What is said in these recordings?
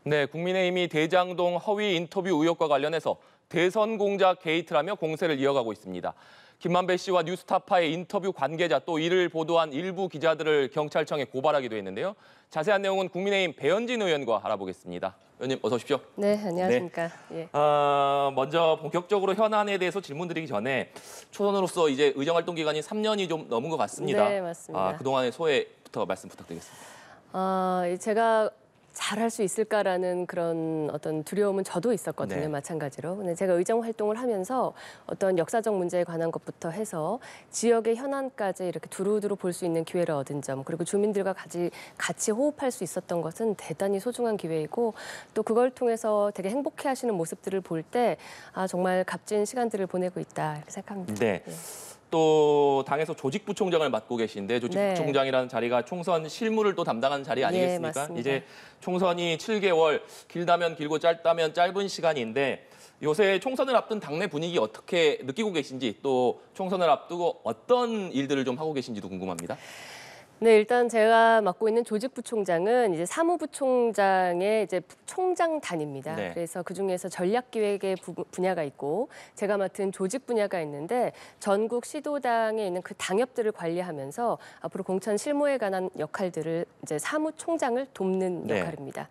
네, 국민의힘이 대장동 허위 인터뷰 의혹과 관련해서 대선 공작 게이트라며 공세를 이어가고 있습니다. 김만배 씨와 뉴스타파의 인터뷰 관계자 또 이를 보도한 일부 기자들을 경찰청에 고발하기도 했는데요. 자세한 내용은 국민의힘 배현진 의원과 알아보겠습니다. 의원님 어서 오십시오. 네, 안녕하십니까. 네. 예. 먼저 본격적으로 현안에 대해서 질문드리기 전에 초선으로서 이제 의정활동 기간이 3년이 좀 넘은 것 같습니다. 네, 맞습니다. 그동안의 소회부터 말씀 부탁드리겠습니다. 제가 잘할 수 있을까라는 그런 어떤 두려움은 저도 있었거든요. 네. 마찬가지로. 근데 제가 의정 활동을 하면서 어떤 역사적 문제에 관한 것부터 해서 지역의 현안까지 이렇게 두루두루 볼 수 있는 기회를 얻은 점, 그리고 주민들과 같이 호흡할 수 있었던 것은 대단히 소중한 기회이고, 또 그걸 통해서 되게 행복해하시는 모습들을 볼 때 정말 값진 시간들을 보내고 있다 이렇게 생각합니다. 네. 예. 또 당에서 조직부총장을 맡고 계신데 조직부총장이라는 자리가 총선 실무를 또 담당하는 자리 아니겠습니까? 맞습니다. 이제 총선이 7개월, 길다면 길고 짧다면 짧은 시간인데 요새 총선을 앞둔 당내 분위기 어떻게 느끼고 계신지 또 총선을 앞두고 어떤 일들을 좀 하고 계신지도 궁금합니다. 네, 일단 제가 맡고 있는 조직부총장은 이제 사무부총장의 이제 총장단입니다. 네. 그래서 그 중에서 전략기획의 분야가 있고 제가 맡은 조직 분야가 있는데 전국 시도당에 있는 그 당협들을 관리하면서 앞으로 공천 실무에 관한 역할들을 이제 사무총장을 돕는 네. 역할입니다.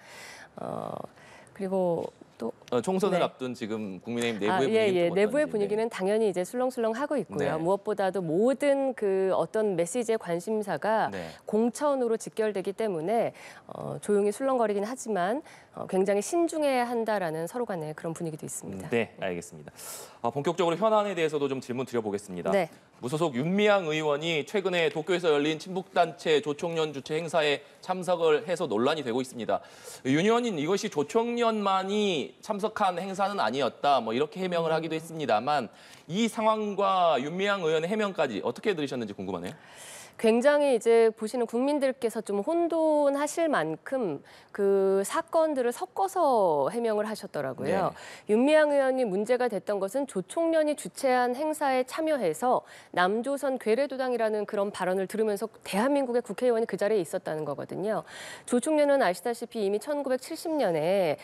그리고 또 총선을 네. 앞둔 지금 국민의힘 내부의 분위기는 좀 내부의 어떤지. 분위기는 당연히 이제 술렁술렁 하고 있고요. 네. 무엇보다도 모든 그 어떤 메시지의 관심사가 네. 공천으로 직결되기 때문에 조용히 술렁거리긴 하지만 굉장히 신중해야 한다라는 서로 간의 그런 분위기도 있습니다. 네, 알겠습니다. 본격적으로 현안에 대해서도 좀 질문 드려보겠습니다. 네. 무소속 윤미향 의원이 최근에 도쿄에서 열린 친북단체 조총련 주최 행사에 참석을 해서 논란이 되고 있습니다. 윤 의원은 이것이 조총련만이 참석한 행사는 아니었다, 뭐 이렇게 해명을 하기도 했습니다만 이 상황과 윤미향 의원의 해명까지 어떻게 들으셨는지 궁금하네요. 굉장히 이제 보시는 국민들께서 좀 혼돈하실 만큼 그 사건들을 섞어서 해명을 하셨더라고요. 네. 윤미향 의원이 문제가 됐던 것은 조총련이 주최한 행사에 참여해서 남조선 괴뢰도당이라는 그런 발언을 들으면서 대한민국의 국회의원이 그 자리에 있었다는 거거든요. 조총련은 아시다시피 이미 1970년에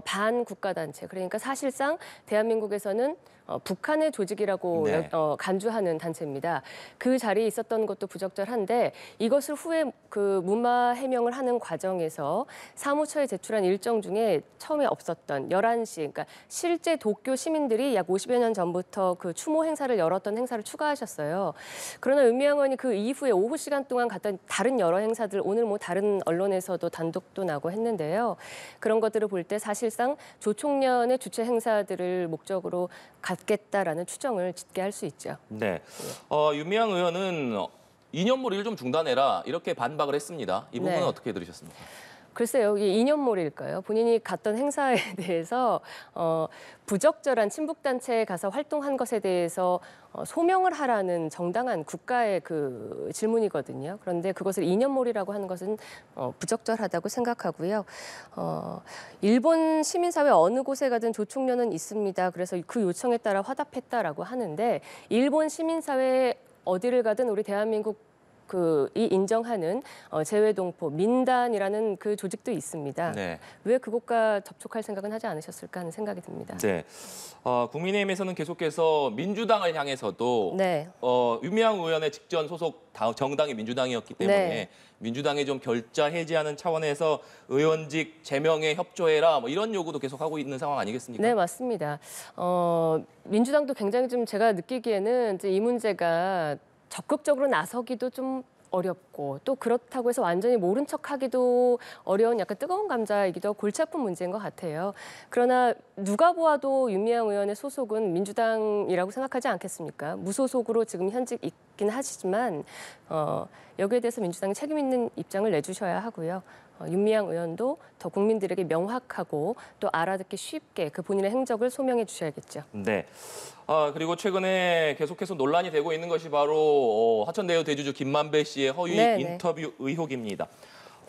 반국가단체, 그러니까 사실상 대한민국에서는 북한의 조직이라고 네. 간주하는 단체입니다. 그 자리에 있었던 것도 부적절한데 이것을 후에 그 무마 해명을 하는 과정에서 사무처에 제출한 일정 중에 처음에 없었던 11시, 그러니까 실제 도쿄 시민들이 약 50여 년 전부터 그 추모 행사를 열었던 행사를 추가하셨어요. 그러나 윤미향 의원이 그 이후에 오후 시간 동안 갔던 다른 여러 행사들, 오늘 뭐 다른 언론에서도 단독도 나고 했는데요. 그런 것들을 볼 때 사실상 조총련의 주최 행사들을 목적으로 갖겠다라는 추정을 짓게 할 수 있죠. 네, 윤미향 의원은 2년몰이를 좀 중단해라 이렇게 반박을 했습니다. 이 부분은 네. 어떻게 들으셨습니까? 글쎄요, 이게 2년몰일까요? 본인이 갔던 행사에 대해서 부적절한 친북단체에 가서 활동한 것에 대해서 소명을 하라는 정당한 국가의 그 질문이거든요. 그런데 그것을 2년몰이라고 하는 것은 부적절하다고 생각하고요. 일본 시민사회 어느 곳에 가든 조총련은 있습니다. 그래서 그 요청에 따라 화답했다라고 하는데 일본 시민사회 어디를 가든 우리 대한민국 이 인정하는 재외동포 민단이라는 그 조직도 있습니다. 네. 왜 그곳과 접촉할 생각은 하지 않으셨을까 하는 생각이 듭니다. 네. 국민의힘에서는 계속해서 민주당을 향해서도 네. 윤미향 의원의 직전 소속 정당이 민주당이었기 때문에 네. 민주당에 좀 결자 해지하는 차원에서 의원직 제명에 협조해라 뭐 이런 요구도 계속하고 있는 상황 아니겠습니까? 네, 맞습니다. 민주당도 굉장히 좀 제가 느끼기에는 이제 이 문제가 적극적으로 나서기도 좀 어렵고 또 그렇다고 해서 완전히 모른 척하기도 어려운 약간 뜨거운 감자이기도 하고 골치 아픈 문제인 것 같아요. 그러나 누가 보아도 윤미향 의원의 소속은 민주당이라고 생각하지 않겠습니까? 무소속으로 지금 현직 있긴 하시지만 여기에 대해서 민주당이 책임 있는 입장을 내주셔야 하고요. 윤미향 의원도 더 국민들에게 명확하고 또 알아듣기 쉽게 그 본인의 행적을 소명해 주셔야겠죠. 네. 그리고 최근에 계속해서 논란이 되고 있는 것이 바로 화천대유 대주주 김만배 씨의 허위 인터뷰 의혹입니다.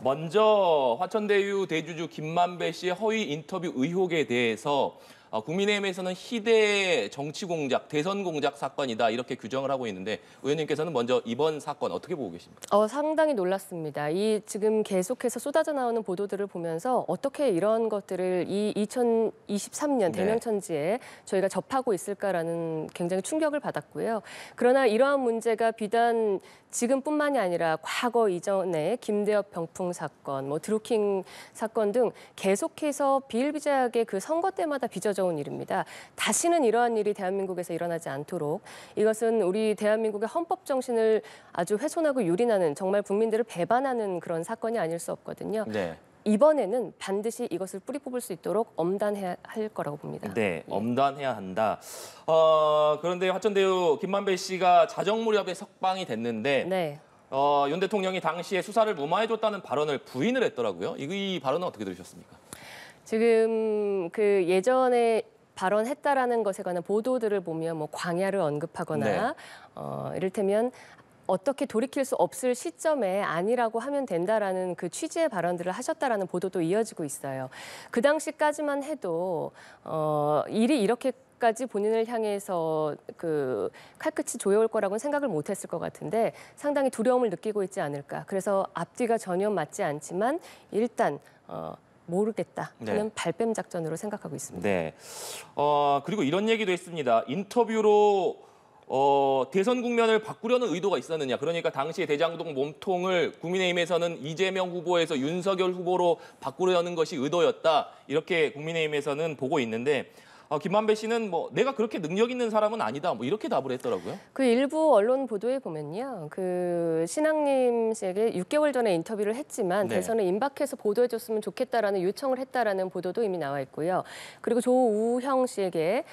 먼저 화천대유 대주주 김만배 씨의 허위 인터뷰 의혹에 대해서 국민의힘에서는 희대 정치 공작, 대선 공작 사건이다 이렇게 규정을 하고 있는데 의원님께서는 먼저 이번 사건 어떻게 보고 계십니까? 상당히 놀랐습니다. 이 지금 계속해서 쏟아져 나오는 보도들을 보면서 어떻게 이런 것들을 이 2023년 네. 대명천지에 저희가 접하고 있을까라는 굉장히 충격을 받았고요. 그러나 이러한 문제가 비단 지금뿐만이 아니라 과거 이전에 김대엽 병풍 사건, 드루킹 사건 등 계속해서 비일비재하게 그 선거 때마다 빚어져 온 일입니다. 다시는 이러한 일이 대한민국에서 일어나지 않도록 이것은 우리 대한민국의 헌법 정신을 아주 훼손하고 유린하는 정말 국민들을 배반하는 그런 사건이 아닐 수 없거든요. 네. 이번에는 반드시 이것을 뿌리 뽑을 수 있도록 엄단해야 할 거라고 봅니다. 네, 예. 엄단해야 한다. 그런데 화천대유 김만배 씨가 자정 무렵에 석방이 됐는데 네. 윤 대통령이 당시에 수사를 무마해줬다는 발언을 부인을 했더라고요. 이 발언은 어떻게 들으셨습니까? 지금 그 예전에 발언했다라는 것에 관한 보도들을 보면 광야를 언급하거나 이를테면 어떻게 돌이킬 수 없을 시점에 아니라고 하면 된다라는 그 취지의 발언들을 하셨다라는 보도도 이어지고 있어요. 그 당시까지만 해도 일이 이렇게까지 본인을 향해서 그 칼끝이 조여올 거라고는 생각을 못했을 것 같은데 상당히 두려움을 느끼고 있지 않을까. 그래서 앞뒤가 전혀 맞지 않지만 일단 모르겠다 하는 발뺌 작전으로 생각하고 있습니다. 네. 그리고 이런 얘기도 했습니다. 인터뷰로 대선 국면을 바꾸려는 의도가 있었느냐. 그러니까 당시에 대장동 몸통을 국민의힘에서는 이재명 후보에서 윤석열 후보로 바꾸려는 것이 의도였다. 이렇게 국민의힘에서는 보고 있는데 김만배 씨는 내가 그렇게 능력 있는 사람은 아니다. 이렇게 답을 했더라고요. 그 일부 언론 보도에 보면요. 그 신앙님 씨에게 6개월 전에 인터뷰를 했지만 네. 대선에 임박해서 보도해줬으면 좋겠다라는 요청을 했다라는 보도도 이미 나와 있고요. 그리고 조우형 씨에게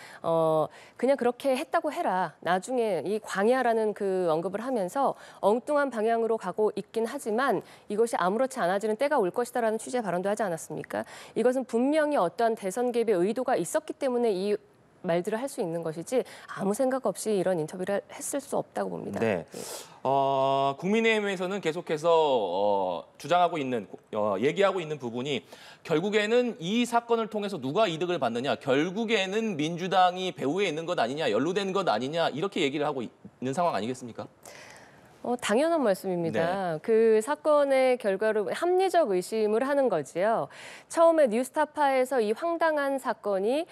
그냥 그렇게 했다고 해라. 나중에 이 광야라는 그 언급을 하면서 엉뚱한 방향으로 가고 있긴 하지만 이것이 아무렇지 않아지는 때가 올 것이다라는 취지의 발언도 하지 않았습니까? 이것은 분명히 어떠한 대선 개입의 의도가 있었기 때문에 이 말들을 할 수 있는 것이지 아무 생각 없이 이런 인터뷰를 했을 수 없다고 봅니다. 네. 국민의힘에서는 계속해서 주장하고 있는, 얘기하고 있는 부분이 결국에는 이 사건을 통해서 누가 이득을 받느냐, 결국에는 민주당이 배후에 있는 것 아니냐, 연루된 것 아니냐 이렇게 얘기를 하고 있는 상황 아니겠습니까? 당연한 말씀입니다. 그 사건의 결과로 합리적 의심을 하는 거지요. 처음에 뉴스타파에서 이 황당한 사건이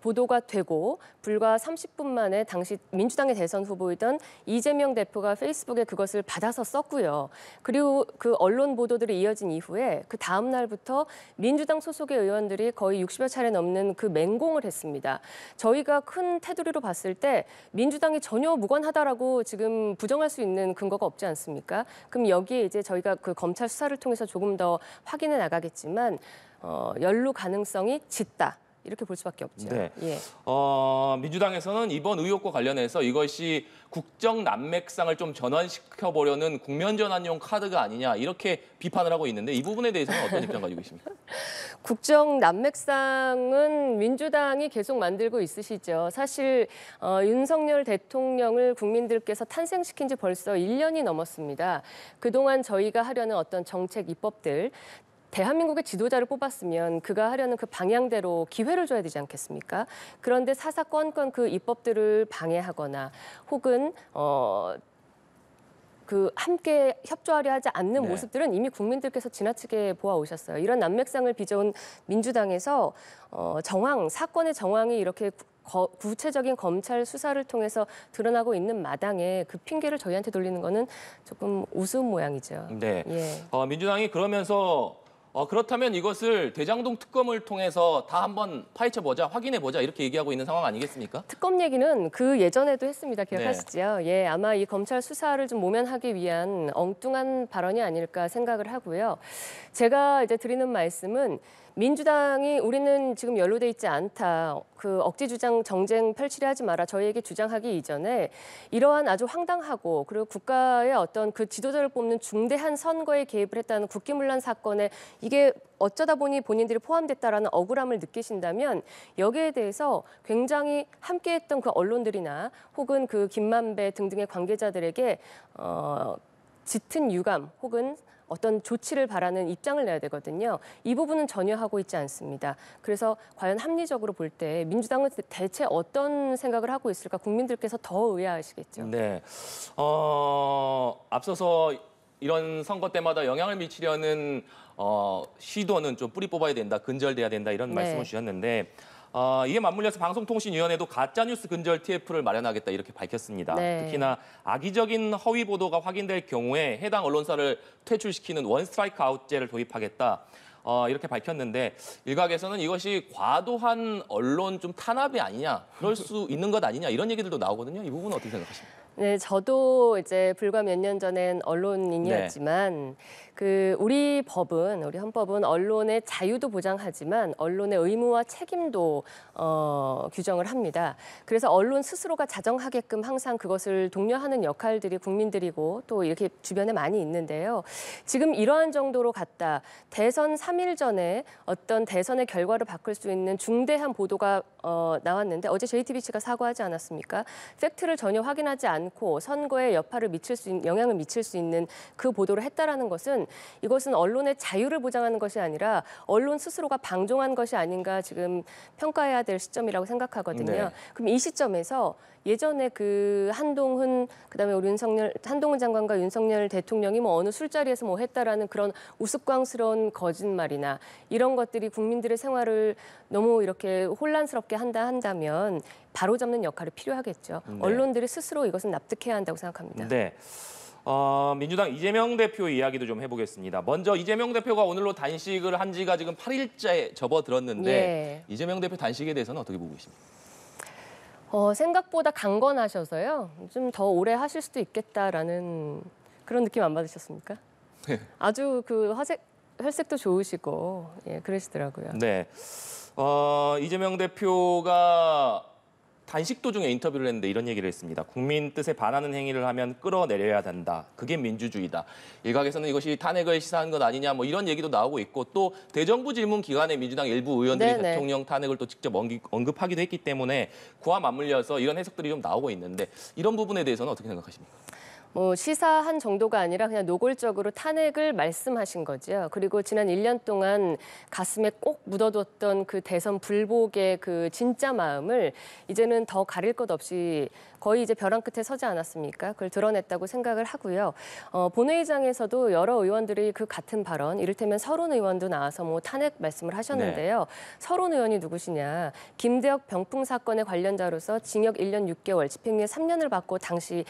보도가 되고 불과 30분 만에 당시 민주당의 대선 후보이던 이재명 대표가 페이스북에 그것을 받아서 썼고요. 그리고 그 언론 보도들이 이어진 이후에 그 다음 날부터 민주당 소속의 의원들이 거의 60여 차례 넘는 그 맹공을 했습니다. 저희가 큰 테두리로 봤을 때 민주당이 전혀 무관하다라고 지금 부정할 수 있는 근거가 없지 않습니까? 그럼 여기에 이제 저희가 그 검찰 수사를 통해서 조금 더 확인해 나가겠지만 연루 가능성이 짙다. 이렇게 볼 수밖에 없죠. 네. 예. 민주당에서는 이번 의혹과 관련해서 이것이 국정 난맥상을 좀 전환시켜보려는 국면 전환용 카드가 아니냐 이렇게 비판을 하고 있는데 이 부분에 대해서는 어떤 입장 가지고 계십니까? 국정 난맥상은 민주당이 계속 만들고 있으시죠. 사실 윤석열 대통령을 국민들께서 탄생시킨 지 벌써 1년이 넘었습니다. 그동안 저희가 하려는 어떤 정책 입법들 대한민국의 지도자를 뽑았으면 그가 하려는 그 방향대로 기회를 줘야 되지 않겠습니까? 그런데 사사건건 그 입법들을 방해하거나 혹은 그 함께 협조하려 하지 않는 모습들은 이미 국민들께서 지나치게 보아오셨어요. 이런 난맥상을 빚어온 민주당에서 사건의 정황이 이렇게 구체적인 검찰 수사를 통해서 드러나고 있는 마당에 그 핑계를 저희한테 돌리는 거는 조금 우스운 모양이죠. 네. 예. 민주당이 그러면서 그렇다면 이것을 대장동 특검을 통해서 다 한번 파헤쳐보자, 확인해보자 이렇게 얘기하고 있는 상황 아니겠습니까? 특검 얘기는 그 예전에도 했습니다. 기억하시죠? 예, 아마 이 검찰 수사를 좀 모면하기 위한 엉뚱한 발언이 아닐까 생각을 하고요. 제가 이제 드리는 말씀은 민주당이 우리는 지금 연루돼 있지 않다. 그 억지 주장 정쟁 펼치려 하지 마라. 저희에게 주장하기 이전에 이러한 아주 황당하고 그리고 국가의 어떤 그 지도자를 뽑는 중대한 선거에 개입을 했다는 국기문란 사건에 이게 어쩌다 보니 본인들이 포함됐다라는 억울함을 느끼신다면 여기에 대해서 굉장히 함께했던 그 언론들이나 혹은 그 김만배 등등의 관계자들에게 짙은 유감 혹은 어떤 조치를 바라는 입장을 내야 되거든요. 이 부분은 전혀 하고 있지 않습니다. 그래서 과연 합리적으로 볼 때 민주당은 대체 어떤 생각을 하고 있을까 국민들께서 더 의아하시겠죠. 네. 앞서서 이런 선거 때마다 영향을 미치려는 시도는 좀 뿌리 뽑아야 된다, 근절돼야 된다 이런 네. 말씀을 주셨는데 이에 맞물려서 방송통신위원회도 가짜뉴스 근절 TF를 마련하겠다 이렇게 밝혔습니다. 네. 특히나 악의적인 허위 보도가 확인될 경우에 해당 언론사를 퇴출시키는 원 스트라이크 아웃제를 도입하겠다. 이렇게 밝혔는데 일각에서는 이것이 과도한 언론 좀 탄압이 아니냐, 그럴 수 있는 것 아니냐 이런 얘기들도 나오거든요. 이 부분은 어떻게 생각하십니까? 네, 저도 이제 불과 몇 년 전엔 언론인이었지만 우리 헌법은 언론의 자유도 보장하지만 언론의 의무와 책임도 규정을 합니다. 그래서 언론 스스로가 자정하게끔 항상 그것을 독려하는 역할들이 국민들이고 또 이렇게 주변에 많이 있는데요. 지금 이러한 정도로 갔다. 대선 3일 전에 어떤 대선의 결과를 바꿀 수 있는 중대한 보도가 나왔는데 어제 JTBC가 사과하지 않았습니까? 팩트를 전혀 확인하지 않고 선거에 영향을 미칠 수 있는 그 보도를 했다라는 것은 이것은 언론의 자유를 보장하는 것이 아니라 언론 스스로가 방종한 것이 아닌가 지금 평가해야 될 시점이라고 생각하거든요. 네. 그럼 이 시점에서 예전에 한동훈 그다음에 우리 한동훈 장관과 윤석열 대통령이 어느 술자리에서 했다라는 그런 우스꽝스러운 거짓말이나 이런 것들이 국민들의 생활을 너무 이렇게 혼란스럽게 한다면 바로잡는 역할이 필요하겠죠. 네. 언론들이 스스로 이것은 납득해야 한다고 생각합니다. 네. 민주당 이재명 대표 이야기도 좀 해보겠습니다. 먼저 이재명 대표가 오늘로 단식을 한 지가 지금 8일째 접어들었는데 예. 이재명 대표 단식에 대해서는 어떻게 보고 계십니까? 생각보다 강건하셔서요. 좀 더 오래 하실 수도 있겠다라는 그런 느낌 안 받으셨습니까? 네. 아주 혈색도 좋으시고 그러시더라고요. 네. 이재명 대표가 단식 도중에 인터뷰를 했는데 이런 얘기를 했습니다. 국민 뜻에 반하는 행위를 하면 끌어내려야 한다. 그게 민주주의다. 일각에서는 이것이 탄핵을 시사한 것 아니냐 이런 얘기도 나오고 있고 또 대정부 질문 기간에 민주당 일부 의원들이 네네. 대통령 탄핵을 또 직접 언급하기도 했기 때문에 그와 맞물려서 이런 해석들이 좀 나오고 있는데 이런 부분에 대해서는 어떻게 생각하십니까? 시사한 정도가 아니라 그냥 노골적으로 탄핵을 말씀하신 거죠. 그리고 지난 1년 동안 가슴에 꼭 묻어뒀던 그 대선 불복의 그 진짜 마음을 이제는 더 가릴 것 없이 거의 이제 벼랑 끝에 서지 않았습니까? 그걸 드러냈다고 생각을 하고요. 본회의장에서도 여러 의원들이 그 같은 발언, 이를테면 서른 의원도 나와서 탄핵 말씀을 하셨는데요. 네. 서른 의원이 누구시냐? 김대혁 병풍 사건의 관련자로서 징역 1년 6개월, 집행유예 3년을 받고 당시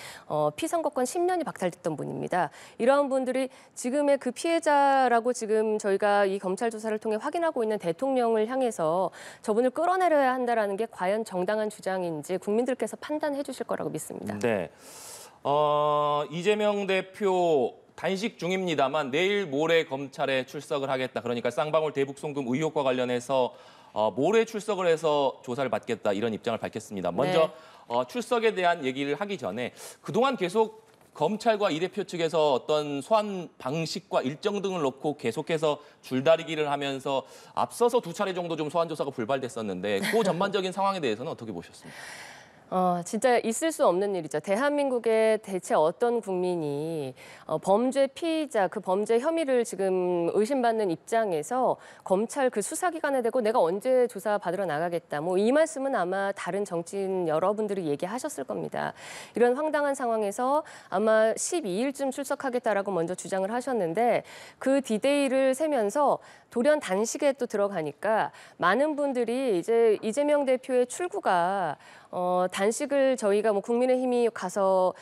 피선거권 10년이 박탈됐던 분입니다. 이러한 분들이 지금의 그 피해자라고 지금 저희가 이 검찰 조사를 통해 확인하고 있는 대통령을 향해서 저분을 끌어내려야 한다라는 게 과연 정당한 주장인지 국민들께서 판단해 주실 거라고 믿습니다. 네. 이재명 대표 단식 중입니다만 내일 모레 검찰에 출석을 하겠다. 그러니까 쌍방울 대북 송금 의혹과 관련해서 모레 출석을 해서 조사를 받겠다 이런 입장을 밝혔습니다. 먼저 출석에 대한 얘기를 하기 전에 그동안 계속 검찰과 이 대표 측에서 어떤 소환 방식과 일정 등을 놓고 계속해서 줄다리기를 하면서 앞서서 2차례 정도 좀 소환 조사가 불발됐었는데 그 전반적인 상황에 대해서는 어떻게 보셨습니까? 진짜 있을 수 없는 일이죠. 대한민국의 대체 어떤 국민이 범죄 피의자, 그 범죄 혐의를 지금 의심받는 입장에서 검찰 그 수사기관에 대고 내가 언제 조사 받으러 나가겠다. 이 말씀은 아마 다른 정치인 여러분들이 얘기하셨을 겁니다. 이런 황당한 상황에서 아마 12일쯤 출석하겠다라고 먼저 주장을 하셨는데 그 디데이를 세면서 돌연 단식에 또 들어가니까 많은 분들이 이제 이재명 대표의 출구가 단식을 저희가 국민의힘이 가서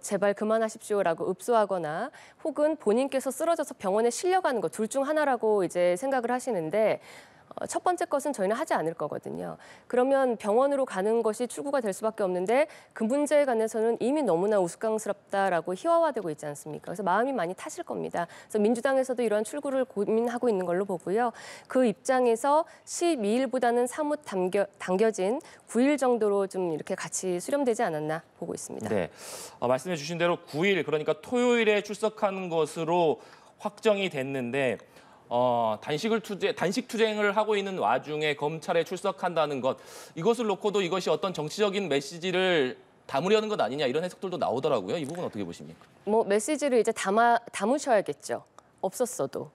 제발 그만하십시오라고 읍소하거나 혹은 본인께서 쓰러져서 병원에 실려가는 것 둘 중 하나라고 이제 생각을 하시는데 첫 번째 것은 저희는 하지 않을 거거든요. 그러면 병원으로 가는 것이 출구가 될 수밖에 없는데 그 문제에 관해서는 이미 너무나 우스꽝스럽다라고 희화화되고 있지 않습니까? 그래서 마음이 많이 타실 겁니다. 그래서 민주당에서도 이러한 출구를 고민하고 있는 걸로 보고요. 그 입장에서 12일보다는 사뭇 당겨진 9일 정도로 좀 이렇게 같이 수렴되지 않았나 보고 있습니다. 네, 말씀해 주신 대로 9일 그러니까 토요일에 출석하는 것으로 확정이 됐는데 단식 투쟁을 하고 있는 와중에 검찰에 출석한다는 것 이것을 놓고도 이것이 어떤 정치적인 메시지를 담으려는 것 아니냐 이런 해석들도 나오더라고요. 이 부분 어떻게 보십니까? 메시지를 이제 담으셔야겠죠. 없었어도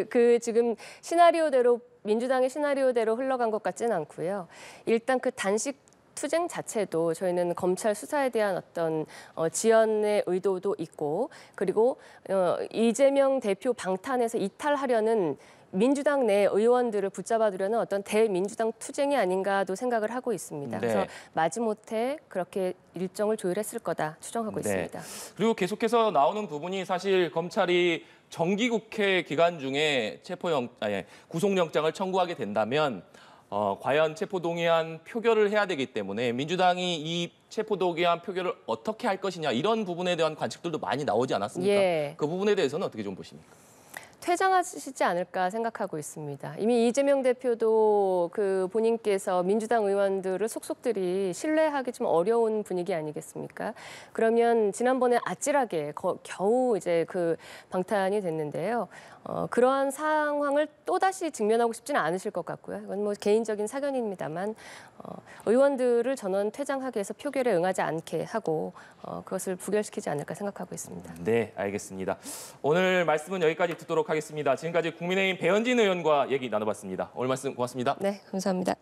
그 지금 시나리오대로 민주당의 시나리오대로 흘러간 것 같지는 않고요. 일단 그 단식 투쟁 자체도 저희는 검찰 수사에 대한 어떤 지연의 의도도 있고 그리고 이재명 대표 방탄에서 이탈하려는 민주당 내 의원들을 붙잡아두려는 어떤 대민주당 투쟁이 아닌가도 생각을 하고 있습니다. 네. 그래서 마지못해 그렇게 일정을 조율했을 거다 추정하고 네. 있습니다. 그리고 계속해서 나오는 부분이 사실 검찰이 정기국회 기간 중에 구속영장을 청구하게 된다면 과연 체포동의안 표결을 해야 되기 때문에 민주당이 이 체포동의안 표결을 어떻게 할 것이냐 이런 부분에 대한 관측들도 많이 나오지 않았습니까? 예. 그 부분에 대해서는 어떻게 좀 보십니까? 퇴장하시지 않을까 생각하고 있습니다. 이미 이재명 대표도 그 본인께서 민주당 의원들을 속속들이 신뢰하기 좀 어려운 분위기 아니겠습니까? 그러면 지난번에 아찔하게 겨우 이제 그 방탄이 됐는데요. 그러한 상황을 또다시 직면하고 싶지는 않으실 것 같고요. 이건 뭐 개인적인 사견입니다만 의원들을 전원 퇴장하게 해서 표결에 응하지 않게 하고 그것을 부결시키지 않을까 생각하고 있습니다. 네, 알겠습니다. 오늘 말씀은 여기까지 듣도록 하겠습니다. 지금까지 국민의힘 배현진 의원과 얘기 나눠봤습니다. 오늘 말씀 고맙습니다. 네, 감사합니다.